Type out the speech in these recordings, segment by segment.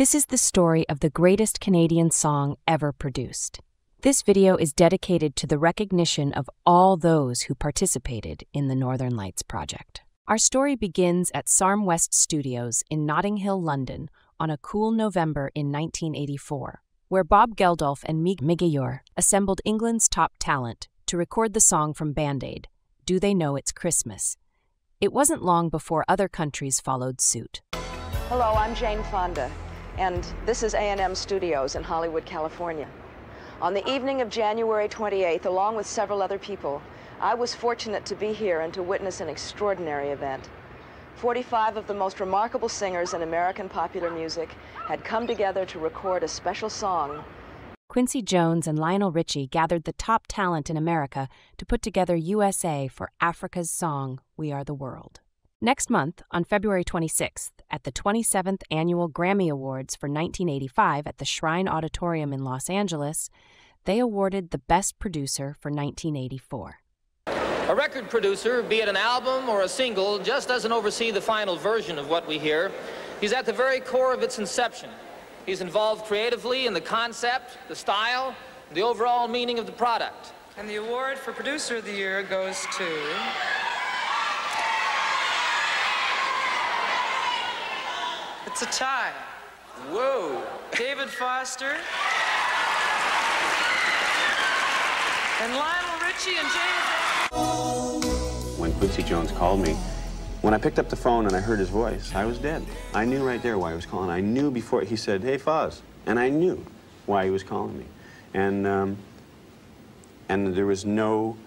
This is the story of the greatest Canadian song ever produced. This video is dedicated to the recognition of all those who participated in the Northern Lights project. Our story begins at Sarm West Studios in Notting Hill, London, on a cool November in 1984, where Bob Geldof and Mick Migeyor assembled England's top talent to record the song from Band Aid, Do They Know It's Christmas? It wasn't long before other countries followed suit. Hello, I'm Jane Fonda, and this is A&M Studios in Hollywood, California. On the evening of January 28th, along with several other people, I was fortunate to be here and to witness an extraordinary event. 45 of the most remarkable singers in American popular music had come together to record a special song. Quincy Jones and Lionel Richie gathered the top talent in America to put together USA for Africa's song, We Are the World. Next month, on February 26th, at the 27th Annual Grammy Awards for 1985 at the Shrine Auditorium in Los Angeles, they awarded the Best Producer for 1984. A record producer, be it an album or a single, just doesn't oversee the final version of what we hear. He's at the very core of its inception. He's involved creatively in the concept, the style, the overall meaning of the product. And the award for Producer of the Year goes to... It's a tie. Whoa. David Foster. And Lionel Richie and James... When Quincy Jones called me, when I picked up the phone and I heard his voice, I was dead. I knew right there why he was calling. I knew before he said, "Hey, Foz," and I knew why he was calling me. And there was no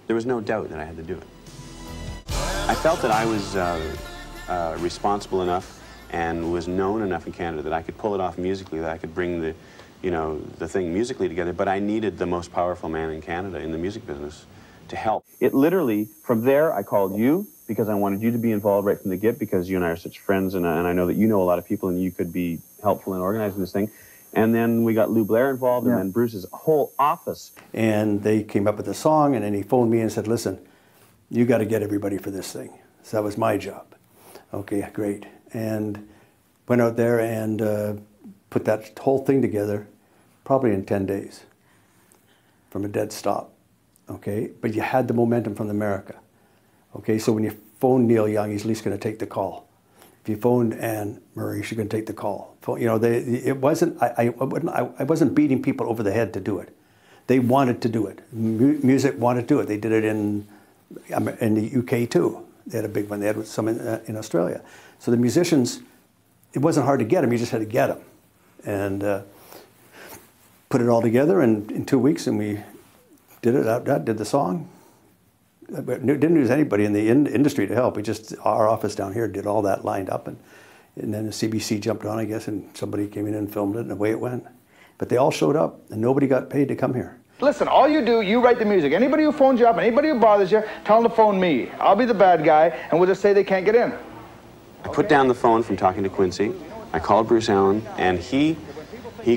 doubt that I had to do it. I felt that I was responsible enough and was known enough in Canada that I could pull it off musically, that I could bring the thing musically together, but I needed the most powerful man in Canada in the music business to help. It literally, from there, I called you because I wanted you to be involved right from the get, because you and I are such friends, and I know that you know a lot of people and you could be helpful in organizing this thing. And then we got Lou Blair involved, and then Bruce's whole office. And they came up with a song, and then he phoned me and said, "Listen, you got to get everybody for this thing." So that was my job. Okay, great. And went out there and put that whole thing together probably in 10 days from a dead stop. Okay, but you had the momentum from America. Okay, so when you phone Neil Young, he's at least going to take the call. If you phoned Anne Murray, she's going to take the call. You know, it wasn't. I wasn't beating people over the head to do it. They wanted to do it. Music wanted to do it. They did it in the UK too. They had a big one. They had some in Australia. So the musicians, it wasn't hard to get them. You just had to get them, and put it all together in 2 weeks, and we did it. Did the song. Didn't use anybody in the industry to help. We just, our office down here did all that, lined up, and then the CBC jumped on, I guess, and somebody came in and filmed it, and away it went. But they all showed up, and nobody got paid to come here. Listen, all you do, you write the music. Anybody who phones you up, anybody who bothers you, tell them to phone me. I'll be the bad guy, and we'll just say they can't get in. I put down the phone from talking to Quincy. I called Bruce Allen, and he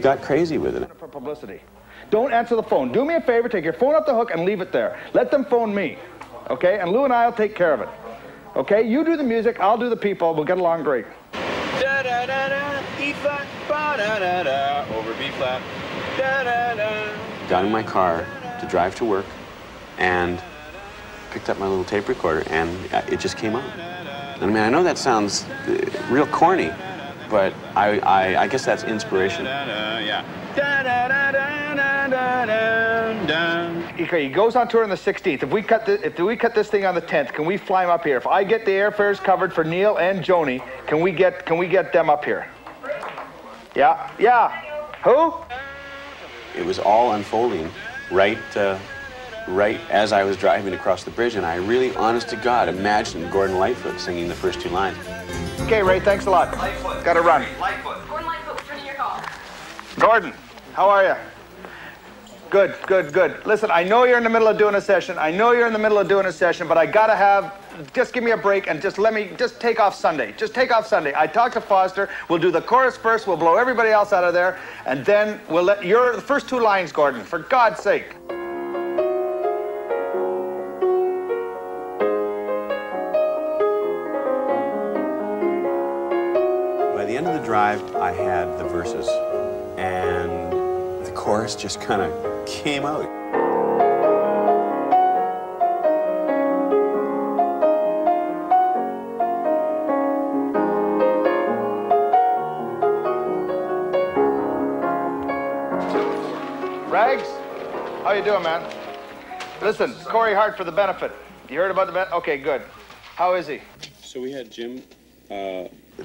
got crazy with it. For publicity. Don't answer the phone. Do me a favor, take your phone off the hook and leave it there. Let them phone me, okay? And Lou and I will take care of it, okay? You do the music, I'll do the people, we'll get along great. Da-da-da-da, E-flat, ba-da-da-da, over B-flat, da-da-da. Got in my car to drive to work and picked up my little tape recorder, and it just came out. I mean, I know that sounds real corny, but I guess that's inspiration. Yeah. Okay, he goes on tour on the 16th. If we cut this thing on the 10th, can we fly him up here? If I get the airfares covered for Neil and Joni, can we get them up here? Yeah, yeah. Who? It was all unfolding right as I was driving across the bridge, and I really, honest to God, imagined Gordon Lightfoot singing the first two lines. Okay, Ray, thanks a lot. Lightfoot. Got to run. Lightfoot. Gordon Lightfoot, returning your call. Gordon, how are you? Good, good, good. Listen, I know you're in the middle of doing a session. But I got to have, just give me a break and just take off Sunday. Just take off Sunday. I talked to Foster. We'll do the chorus first. We'll blow everybody else out of there. And then we'll let the first two lines, Gordon, for God's sake. By the end of the drive, I had the verses, and the chorus just kind of came out. Rags, how you doing, man? Listen, Corey Hart for the benefit. You heard about the benefit? Okay, good. How is he? So we had Jim.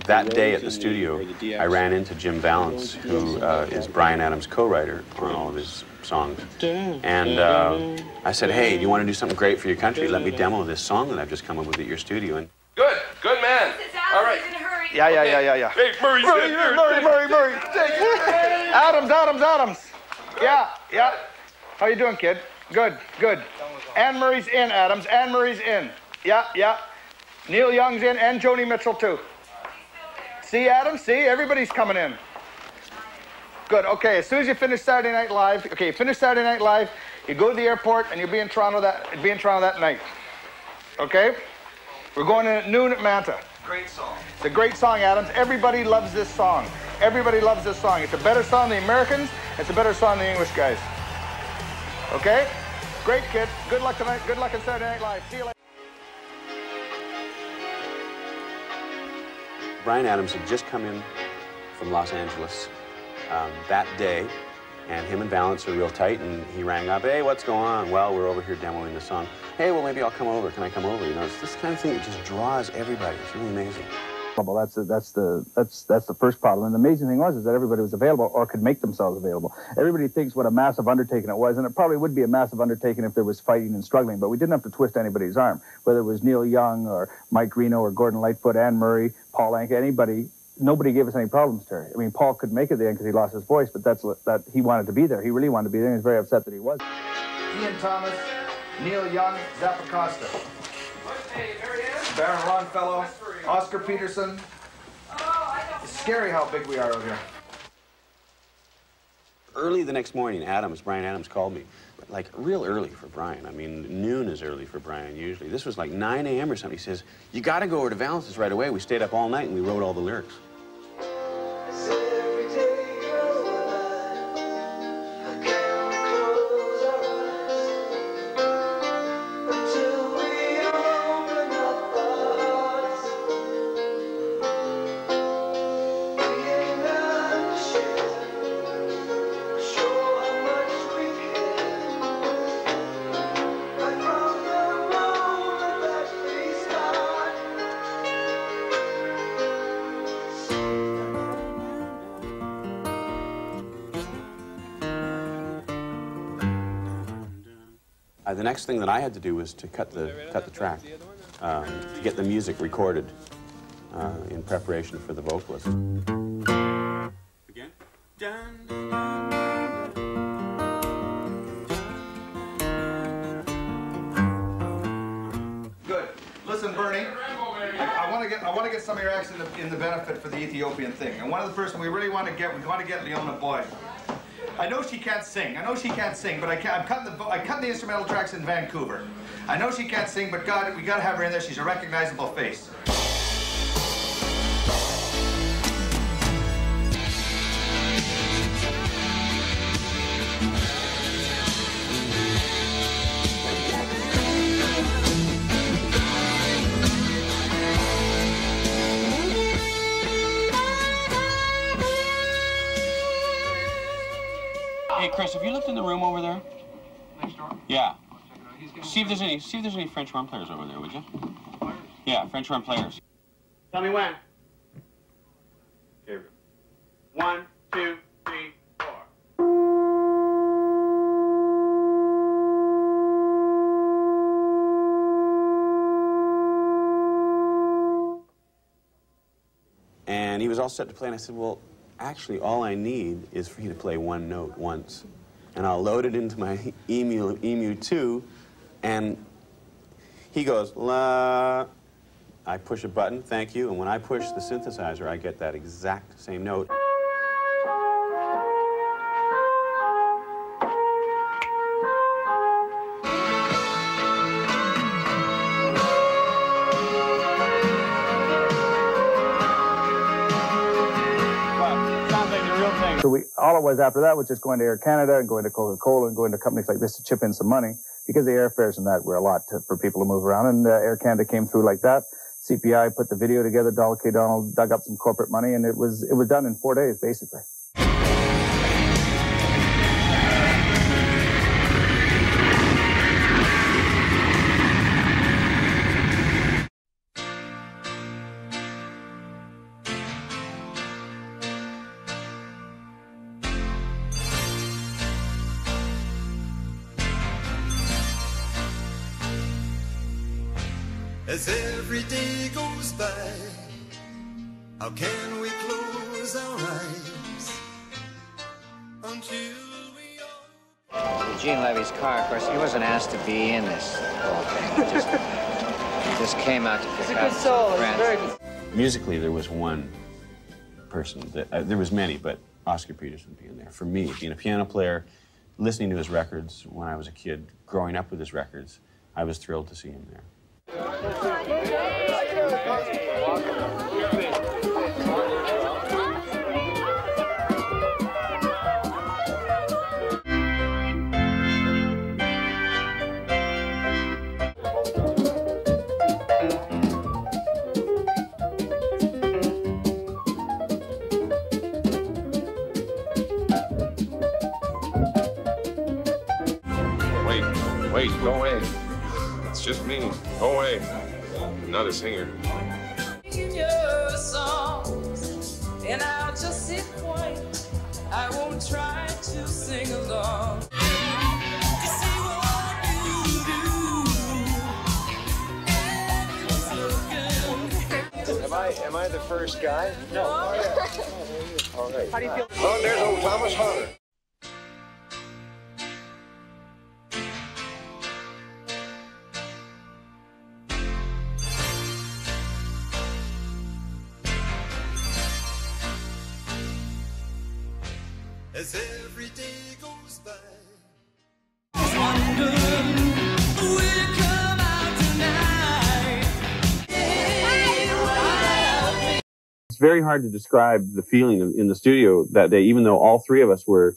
That day at the studio, I ran into Jim Valance, who is Bryan Adams' co-writer on all of his songs. And I said, hey, do you want to do something great for your country? Let me demo this song that I've just come up with at your studio. And good man. All right. Yeah. Hey, Murray. Murray. Adams. Yeah. How you doing, kid? Good. Anne Murray's in, Adams. Anne Murray's in. Yeah. Neil Young's in, and Joni Mitchell, too. See, Adams? See? Everybody's coming in. Good. Okay, as soon as you finish Saturday Night Live, you go to the airport, and you'll be in Toronto that night. Okay? We're going in at noon at Manta. Great song. It's a great song, Adams. Everybody loves this song. It's a better song than the Americans. It's a better song than the English guys. Okay? Great, kid. Good luck tonight. Good luck on Saturday Night Live. See you later. Bryan Adams had just come in from Los Angeles that day, and him and Valance are real tight, and he rang up, hey, what's going on? Well, we're over here demoing the song. Hey, well, maybe I'll come over. Can I come over? You know, it's this kind of thing that just draws everybody. It's really amazing. Well, that's the first problem. And the amazing thing was that everybody was available or could make themselves available. Everybody thinks what a massive undertaking it was, and it probably would be a massive undertaking if there was fighting and struggling, but we didn't have to twist anybody's arm, whether it was Neil Young or Mike Reno or Gordon Lightfoot, Anne Murray, Paul Anka, anybody. Nobody gave us any problems, Terry. I mean, Paul couldn't make it at the end because he lost his voice, but that he wanted to be there. He really wanted to be there, and he was very upset that he was. Ian Thomas, Neil Young, Zappa Costa. Baron Longfellow, Oscar Peterson. It's scary how big we are over here. Early the next morning, Bryan Adams called me, but like real early for Bryan. I mean, noon is early for Bryan usually. This was like 9 a.m. or something. He says, you got to go over to Valance's right away. We stayed up all night and we wrote all the lyrics. The next thing that I had to do was to cut the track, to get the music recorded in preparation for the vocalist. Again? Good. Listen, Bernie, I want to get some of your acts in the benefit for the Ethiopian thing. And one of the first we really want to get Leona Boyd. I know she can't sing, but I'm cutting the instrumental tracks in Vancouver. I know she can't sing, but God, we gotta have her in there. She's a recognizable face. Hey, Chris, have you looked in the room over there? Next door? Yeah. See if there's any French horn players over there, would you? Yeah, French horn players. Tell me when. Here we go. 1, 2, 3, 4. And he was all set to play, and I said, well, actually, all I need is for you to play one note once. And I'll load it into my EMU 2, and he goes, la. I push a button, thank you, and when I push the synthesizer, I get that exact same note. So all it was after that was just going to Air Canada and going to Coca-Cola and going to companies like this to chip in some money, because the airfares and that were a lot for people to move around. And Air Canada came through like that. CPI put the video together. Donald K. Donald dug up some corporate money, and it was done in 4 days, basically. As every day goes by, how can we close our eyes until we all... Eugene Levy's car, of course, he wasn't asked to be in this whole thing. He just came out to pick up some friends. Musically, there was one person that there was many, but Oscar Peterson being there. For me, being a piano player, listening to his records when I was a kid, growing up with his records, I was thrilled to see him there. Wait, go away. It's just me. Go away. Not a singer. Your songs, and I'll just sit quiet. I won't try to sing along. Am I the first guy? No. Oh, yeah. All right. How do you feel? Oh, there's old Thomas Hunter. As every day goes by. It's very hard to describe the feeling in the studio that day, even though all three of us were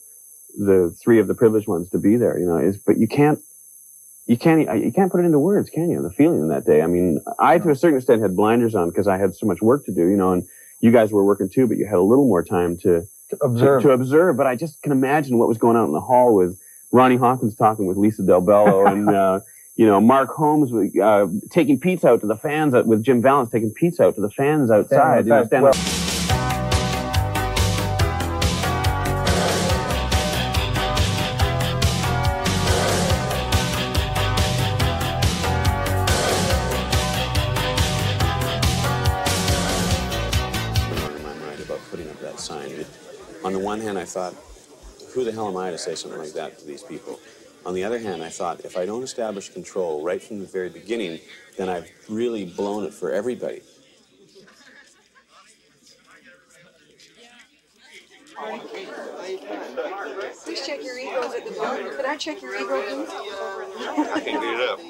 the three of the privileged ones to be there, you know, but you can't put it into words, can you? The feeling that day. I mean, I, to a certain extent, had blinders on because I had so much work to do, you know, and you guys were working too, but you had a little more time to observe. But I just can imagine what was going on in the hall with Ronnie Hawkins talking with Lisa Del Bello and, you know, Mark Holmes taking pizza out to the fans, with Jim Valance taking pizza out to the fans outside. On the one hand, I thought, who the hell am I to say something like that to these people? On the other hand, I thought, if I don't establish control right from the very beginning, then I've really blown it for everybody. Please check your egos at the bottom. Could I check your ego, please? I can get it up.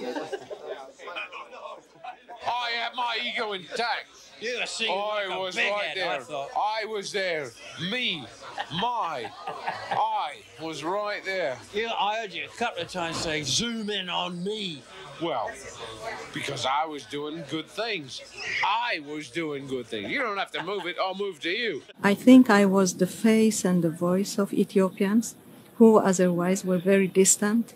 I had my ego intact. Yeah, see, I like was a big right head, there. I was there. Me, I was right there. Yeah, I heard you a couple of times say, zoom in on me. Well, because I was doing good things. I was doing good things. You don't have to move it, I'll move to you. I think I was the face and the voice of Ethiopians who otherwise were very distant.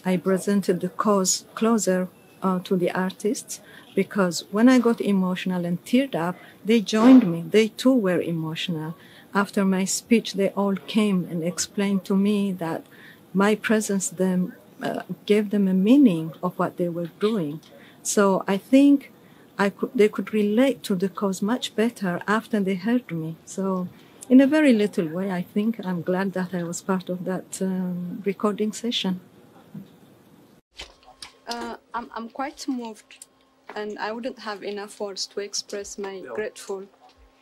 I presented the cause closer to the artists, because when I got emotional and teared up, they joined me. They too were emotional. After my speech, they all came and explained to me that my presence gave them a meaning of what they were doing. So I think they could relate to the cause much better after they heard me. So in a very little way, I think I'm glad that I was part of that recording session. I'm quite moved, and I wouldn't have enough words to express my grateful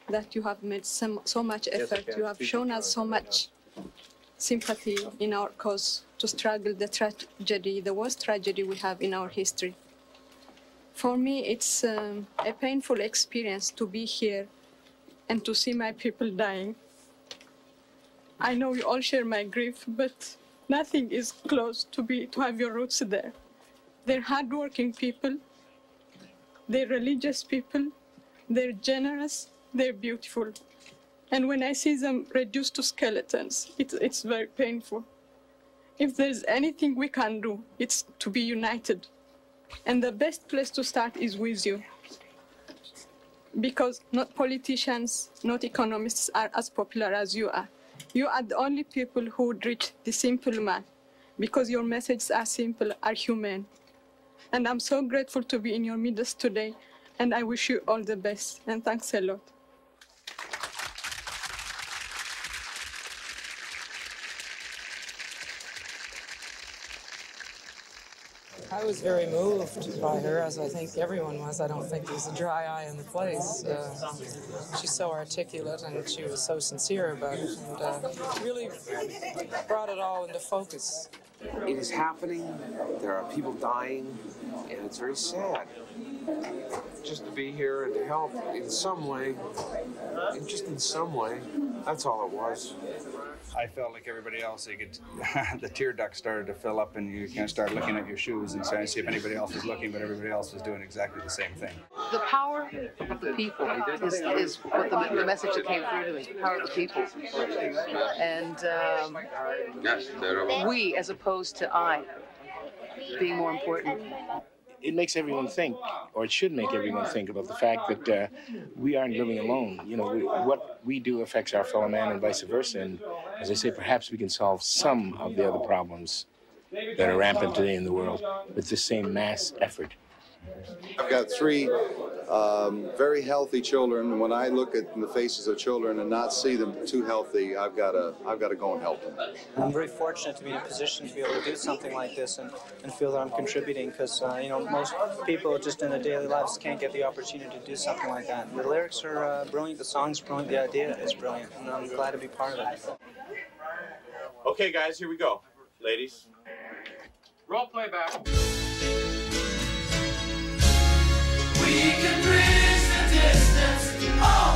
that you have made so much effort. You have shown us so much sympathy in our cause to struggle the tragedy, the worst tragedy we have in our history. For me, it's a painful experience to be here and to see my people dying. I know you all share my grief, but nothing is close to have your roots there. They're hardworking people, they're religious people, they're generous, they're beautiful. And when I see them reduced to skeletons, it's very painful. If there's anything we can do, it's to be united. And the best place to start is with you. Because not politicians, not economists are as popular as you are. You are the only people who would reach the simple man, because your messages are simple, are humane. And I'm so grateful to be in your midst today, and I wish you all the best, and thanks a lot. I was very moved by her, as I think everyone was. I don't think there was a dry eye in the place. She's so articulate, and she was so sincere about it, and really brought it all into focus. It is happening. There are people dying, and it's very sad. Just to be here and to help in some way, and just in some way, that's all it was. I felt like everybody else. You could, the tear ducts started to fill up, and you kind of start looking at your shoes and trying to see if anybody else was looking, but everybody else was doing exactly the same thing. The power of the people is what the message that came through to me. The power of the people, and we, as opposed to I, being more important. It makes everyone think, or it should make everyone think about the fact that we aren't living alone. You know, what we do affects our fellow man and vice versa. And as I say, perhaps we can solve some of the other problems that are rampant today in the world with the same mass effort. I've got three very healthy children. When I look at the faces of children and not see them too healthy, I've got to go and help them. I'm very fortunate to be in a position to be able to do something like this and feel that I'm contributing, because you know, most people just in their daily lives can't get the opportunity to do something like that. The lyrics are brilliant, the song's brilliant, the idea is brilliant, and I'm glad to be part of it. Okay, guys, here we go. Ladies. Roll playback. We can bridge the distance. Oh!